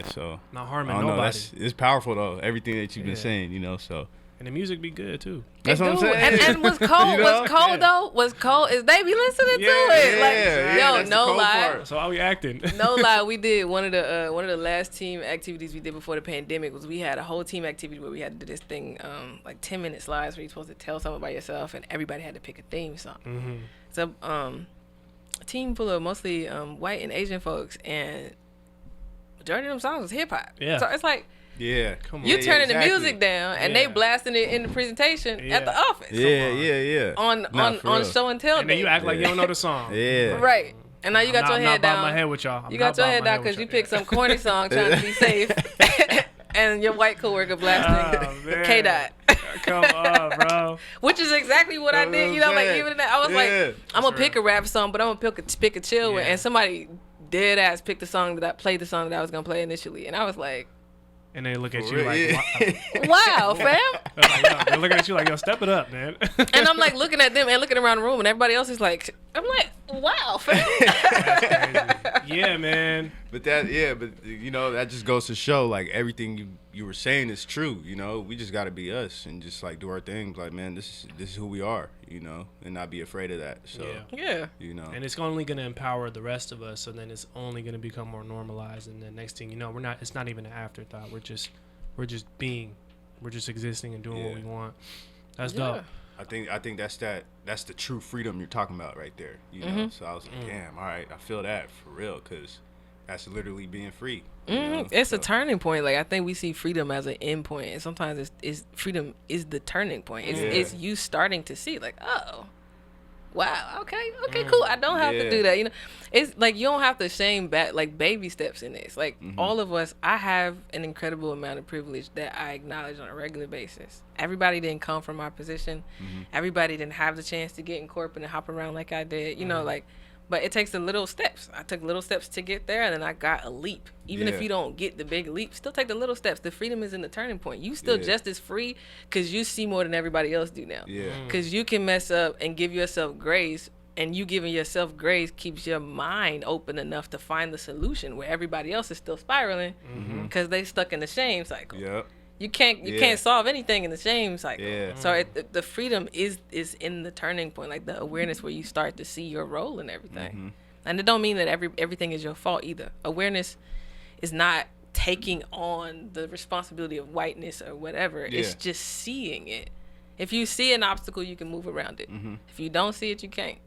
So Not harming I don't know, nobody. it's powerful though, everything that you've been saying, so And the music be good too. that's what I'm saying. And what's cold, what's cold is they be listening to it. No lie. Part. So how we acting? No lie, we did one of the last team activities we did before the pandemic was we had a whole team activity where we had to do this thing, like 10-minute slides where you're supposed to tell something about yourself and everybody had to pick a theme song. So a team full of mostly white and Asian folks, and majority of them songs was hip hop. Yeah. So it's like, Yeah, come on. you turning exactly. the music down, and they blasting it in the presentation at the office. Yeah. On show and tell And then day. you act like you don't know the song. Yeah. Right. And now you got your head down. I'm not my head with y'all. You got your head down because you picked some corny song trying to be safe, and your white coworker blasting K-Dot. Come on, bro. Which is exactly what I did. Like even in that, I was like, I'm gonna pick a rap song, but I'm gonna pick a chill one. And somebody dead ass picked the song that I played, the song that I was gonna play initially, and I was like, and they look at For you real, like, yeah. Wow, fam. they're looking at you like, yo, step it up, man. And I'm like looking at them and looking around the room, and everybody else is like, I'm like, wow, fam. That's crazy. Yeah, man. But you know, that just goes to show like everything you were saying is true. You know, we just got to be us and just like do our thing. Like, man, this is who we are. You know, and not be afraid of that. So Yeah. you know, And it's only going to empower the rest of us, so then it's only going to become more normalized, and then next thing you know, it's not even an afterthought. We're just being, we're just existing and doing what we want. That's dope. I think that's the true freedom you're talking about right there. You know, so I was like, damn, all right, I feel that for real, because that's literally being free. You know? It's a turning point. Like, I think we see freedom as an end point, and sometimes it's freedom is the turning point. It's you starting to see, like, oh, wow, okay, cool. I don't have to do that. You know, it's like you don't have to shame back, like baby steps in this. Like all of us, I have an incredible amount of privilege that I acknowledge on a regular basis. Everybody didn't come from my position. Everybody didn't have the chance to get in corporate and hop around like I did. You know, like. But it takes the little steps. I took little steps to get there, and then I got a leap. Even if you don't get the big leap, still take the little steps. The freedom is in the turning point. You still just as free because you see more than everybody else do now. Because you can mess up and give yourself grace, and you giving yourself grace keeps your mind open enough to find the solution where everybody else is still spiraling because they stuck in the shame cycle. You can't solve anything in the shame cycle. So the freedom is in the turning point, like the awareness where you start to see your role in everything. And it don't mean that everything is your fault either. Awareness is not taking on the responsibility of whiteness or whatever. It's just seeing it. If you see an obstacle, you can move around it. If you don't see it, you can't.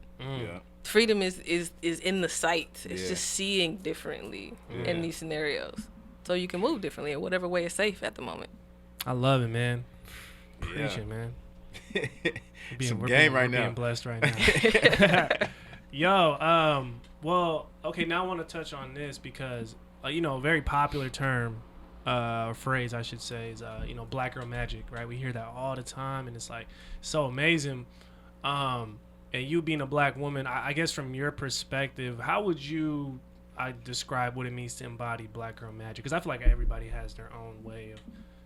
Freedom is in the sight. It's just seeing differently in these scenarios. So you can move differently in whatever way is safe at the moment. I love it, man. Preaching, man. Some game right now. We're being blessed right now. Yo, well, okay, now I want to touch on this because, you know, a very popular term, or phrase, I should say, is, you know, BlackGirlMagic, right? We hear that all the time, and it's, like, so amazing. And you being a black woman, I guess from your perspective, how would you describe what it means to embody BlackGirlMagic? Because I feel like everybody has their own way of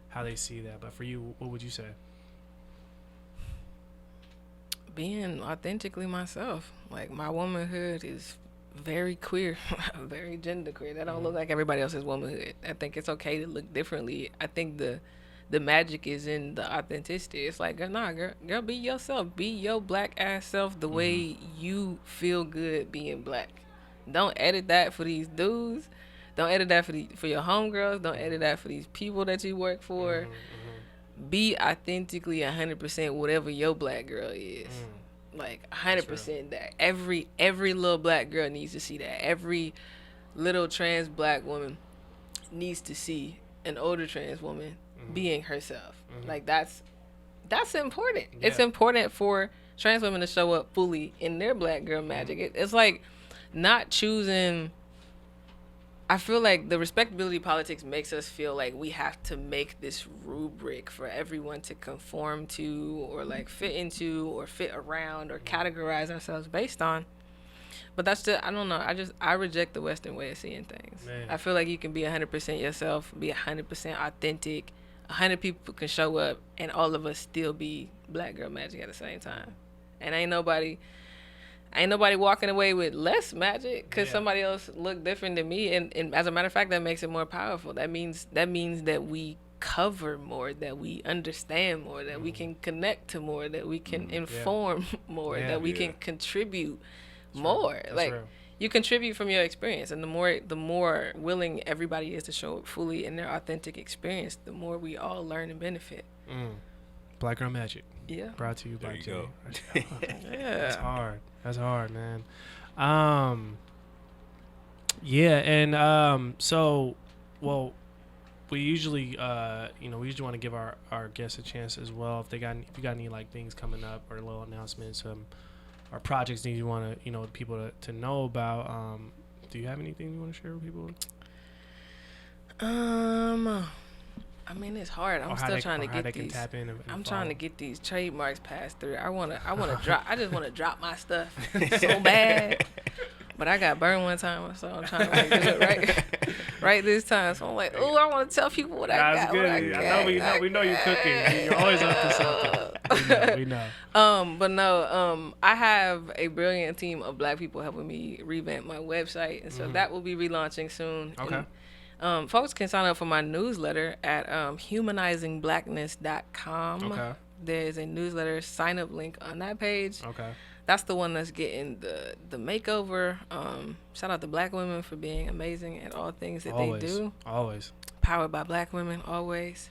how they see that. But for you, what would you say? Being authentically myself. Like, my womanhood is very queer, very genderqueer. That don't look like everybody else's womanhood. I think it's okay to look differently. I think the magic is in the authenticity. It's like, girl, be yourself. Be your black ass self the way you feel good being black. Don't edit that for these dudes. Don't edit that for your homegirls. Don't edit that for these people that you work for. Be authentically 100% whatever your black girl is. Like 100% that. Every little black girl needs to see that. Every little trans black woman needs to see an older trans woman being herself. Like that's important. Yeah. It's important for trans women to show up fully in their black girl magic. It's like not choosing. I feel like the respectability politics makes us feel like we have to make this rubric for everyone to conform to or like fit into or fit around or categorize ourselves based on. But that's just, I don't know. I reject the Western way of seeing things. Man. I feel like you can be 100% yourself, be 100% authentic. 100 people can show up and all of us still be black girl magic at the same time. And ain't nobody walking away with less magic because somebody else look different than me. And as a matter of fact, that makes it more powerful. That means that we cover more, that we understand more, that we can connect to more, that we can inform more, that we can contribute more. Like real. You contribute from your experience, and the more willing everybody is to show up fully in their authentic experience, the more we all learn and benefit. BlackGirlMagic. Yeah. Brought to you by Jimmy. Yeah. That's hard, man. Yeah, and so, well, we usually want to give our guests a chance as well. If you got any like things coming up or little announcements, or projects that you want to, people to know about. Do you have anything you want to share with people? I mean, it's hard. I'm still trying to get these. I'm trying to get these trademarks passed through. I just want to drop my stuff so bad. But I got burned one time, so I'm trying to like, do it right this time. So I'm like, oh, I want to tell people what I got. That's good. I know we know you cooking. You're always up to something. We know. But no, I have a brilliant team of Black people helping me revamp my website, and so that will be relaunching soon. Okay. And, folks can sign up for my newsletter at humanizingBlackness.com. Okay. There's a newsletter sign up link on that page. Okay. That's the one that's getting the makeover. Shout out to Black women for being amazing at all things that they do. Always. Powered by Black women, always.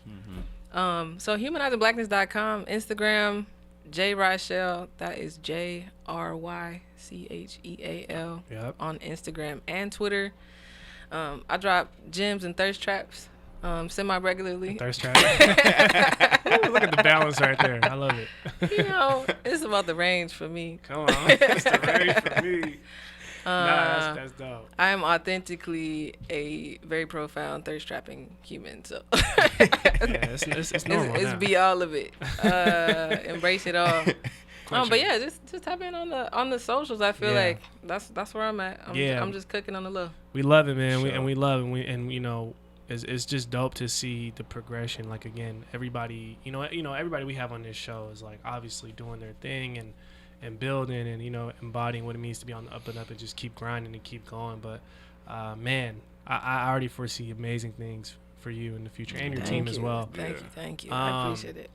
So humanizingBlackness.com, Instagram, Rycheal. That is JRYCHEAL on Instagram and Twitter. I drop gems and thirst traps semi-regularly. Thirst trap. Look at the balance right there. I love it. You know, it's about the range for me. Come on. It's the range for me. Nah, that's dope. I am authentically a very profound thirst trapping human. So it's normal. It's be all of it. Embrace it all. But yeah, just tap in on the socials. I feel like that's where I'm at. I'm just cooking on the low. We love it, man. We love it. And you know, it's just dope to see the progression. Like again, everybody, you know, everybody we have on this show is like obviously doing their thing and building and, you know, embodying what it means to be on the up and up and just keep grinding and keep going. But man, I already foresee amazing things for you in the future and your team as well. Thank you. I appreciate it.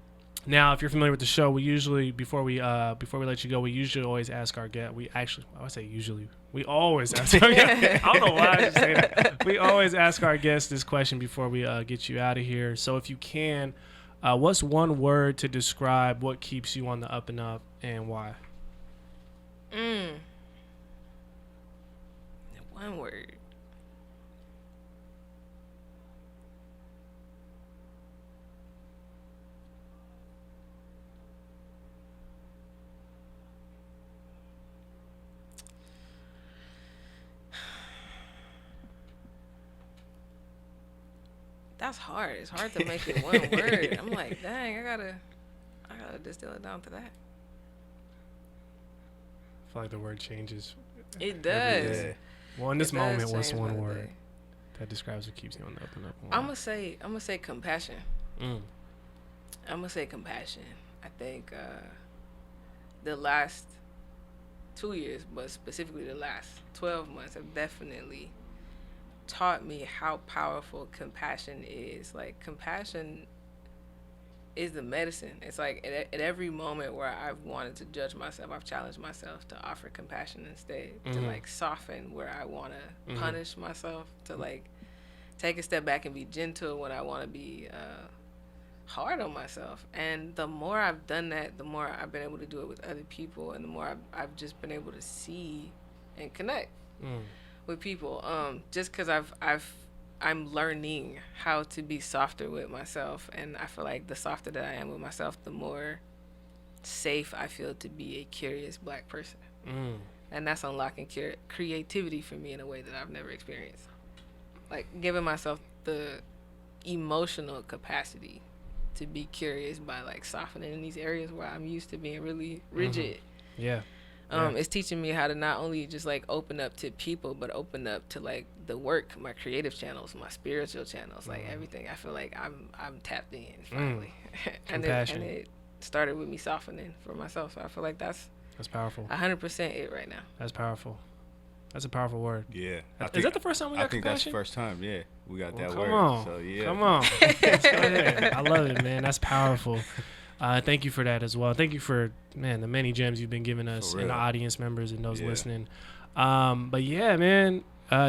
Now, if you're familiar with the show, we usually before we let you go, we usually always ask our guest. We always ask our guest. I don't know why I just say that. We always ask our guests this question before we get you out of here. So, if you can, what's one word to describe what keeps you on the up and up and why? One word. That's hard. It's hard to make it one word. I'm like, dang, I gotta distill it down to that. I feel like the word changes. It does. Well, in this moment, what's one word that describes what keeps you on the up and up? I'm gonna say compassion. Mm. I'm gonna say compassion. I think the last 2 years, but specifically the last 12 months, have definitely taught me how powerful compassion is. Like, compassion is the medicine. It's like at every moment where I've wanted to judge myself, I've challenged myself to offer compassion instead, to like soften where I want to punish myself, to like take a step back and be gentle when I want to be hard on myself. And the more I've done that, the more I've been able to do it with other people, and the more I've just been able to see and connect with people. Just because I'm learning how to be softer with myself, and I feel like the softer that I am with myself, the more safe I feel to be a curious Black person. And that's unlocking creativity for me in a way that I've never experienced. Like, giving myself the emotional capacity to be curious by like softening in these areas where I'm used to being really rigid. It's teaching me how to not only just like open up to people, but open up to like the work, my creative channels, my spiritual channels, like everything. I feel like I'm tapped in finally. and it started with me softening for myself. So I feel like that's powerful. 100% it right now. That's powerful. That's a powerful word. Yeah. Is that the first time we got compassion? I think that's the first time, yeah. We got that word. Come on. So, yeah. Come on. Let's go ahead. I love it, man. That's powerful. Thank you for that as well. Thank you for, man, the many gems you've been giving us and the audience members and those listening. But yeah, man,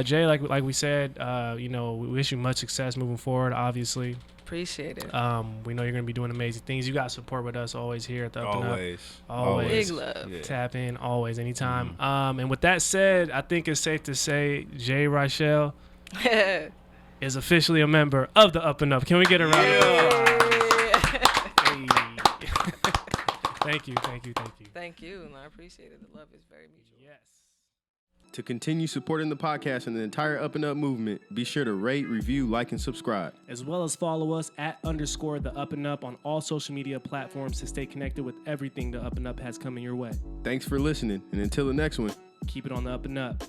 Jay, like we said, you know, we wish you much success moving forward, obviously. Appreciate it. We know you're going to be doing amazing things. You got support with us always here at the Up and Up. Always. Big love. Yeah. Tap in always, anytime. And with that said, I think it's safe to say Rycheal is officially a member of the Up and Up. Can we get a round of applause? Hey. Thank you. Thank you, and I appreciate it. The love is very mutual. Yes. To continue supporting the podcast and the entire Up and Up movement, be sure to rate, review, like, and subscribe. As well as follow us at _the Up and Up on all social media platforms to stay connected with everything the Up and Up has coming your way. Thanks for listening, and until the next one, keep it on the Up and Up.